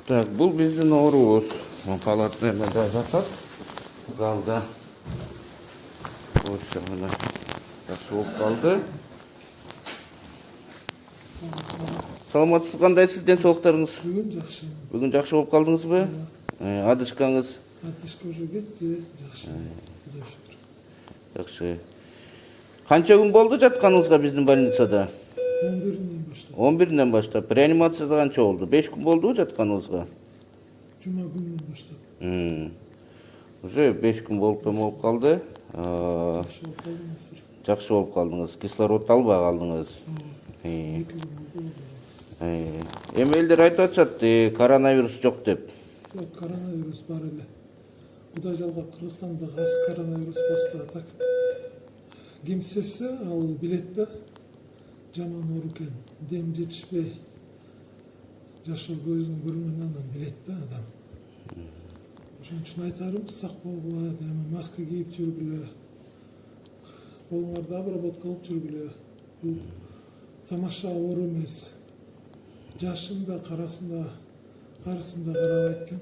Так, бұл біздің Наурыз. Палатнемеде жатат. Залда. Ось мына жақсы болып қалды. Саламатсыз, қандайсыз, денсаулықтарыңыз? Бүгін жақсы. Бүгін жақсы болып қалдыңыз ба? Адышкаңыз? Адышқа уже кетті, жақсы. Құдай шүкір. Жақсы. Қанша күн болды жатқаныңызға біздің больницада? 11-нен бастап. 11-нен бастап. Реанимацияда қанша болды? 5 күн болды ғой жатқаныңызға? Жұма күннен бастап. Уже 5 күн болып қалды. Жақсы болып қалдыңыз. Жақсы болып қалдыңыз. Кислород албай қалдыңыз. 2 күн болды. Емелдер айтып жатты, коронавирус жоқ деп. Жоқ, коронавирус бар әлі. Құдай жалғап, Қырғызстанда аз коронавирус бастады. Так, кемсесі ал билетті жаман оор екен. Дем жетішпей жашоо көзүн көрмеген адам билетті адам. Ошон үчүн айтарым, сак болгула, маска кийип жүргүлө. Колуңарды обработка кылып жүргүлө. Бул тамаша оор эмес. Жашын да, карасын да, карысында карабайт экен.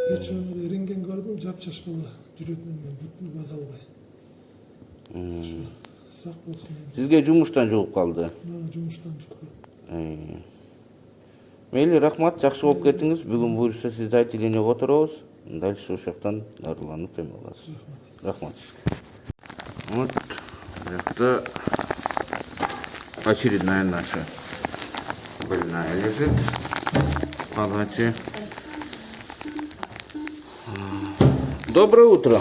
Кечөөмө рентген көрдүм, жапжаш бала жүрөтүнөн бүтүн баз албай. Сак болсун деп. Сизге жумуштан жугуп калды. Жумуштан чыкты. Мейли, рахмат, жакшы болуп кеттиңиз. Бүгүн буюрса сизди отделениеге отуробуз. Дальше ошол жактан дарыланып эме аласыз. Рахмат сизге. Вот, это очередная наша больная лежит в палате. Доброе утро.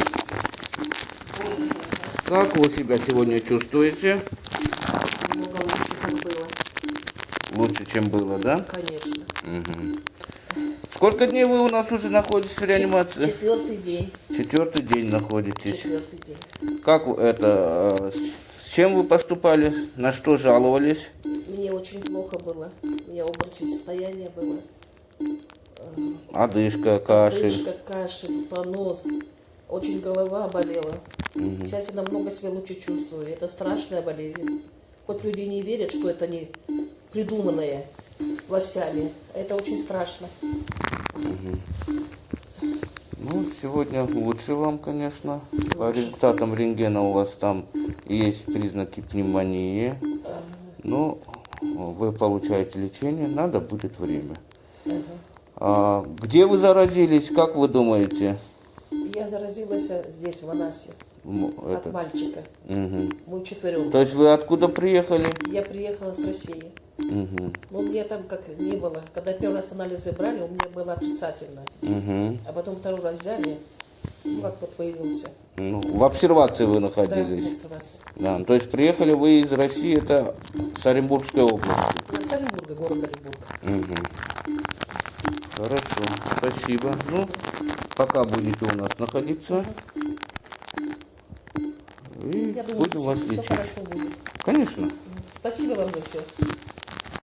Как вы себя сегодня чувствуете? Намного лучше, как было. Лучше, чем было, да? Конечно. Сколько дней вы у нас уже находитесь в реанимации? 4-й день. 4-й день находитесь. 4-й день. Как это, с чем вы поступали? На что жаловались? Мне очень плохо было. У меня обморочное состояние было. Одышка, кашель. Одышка, кашель, понос. Очень голова болела. Сейчас я намного себя лучше чувствую. Это страшная болезнь. Хоть люди не верят, что это не придуманное властями. Это очень страшно. Ну, сегодня лучше вам, конечно. По результатам рентгена у вас там есть признаки пневмонии. Но вы получаете лечение, надо будет время. Где вы заразились, как вы думаете? Я заразилась здесь, в Анасе, от мальчика. Мы вчетвером. То есть вы откуда приехали? Я приехала с России. Ну, мне там как не было. Когда первый раз анализы брали, у меня было отрицательно. А потом второй раз взяли, ну, как вот появился. Ну, в обсервации вы находились? Да, в обсервации. Да, то есть приехали вы из России, это с Оренбургской области? Из Оренбурга, город Оренбург. Хорошо, спасибо. Ну, пока будете у нас находиться. И Я думаю, будем вас все лечить. хорошо будет. Конечно. Спасибо вам за все.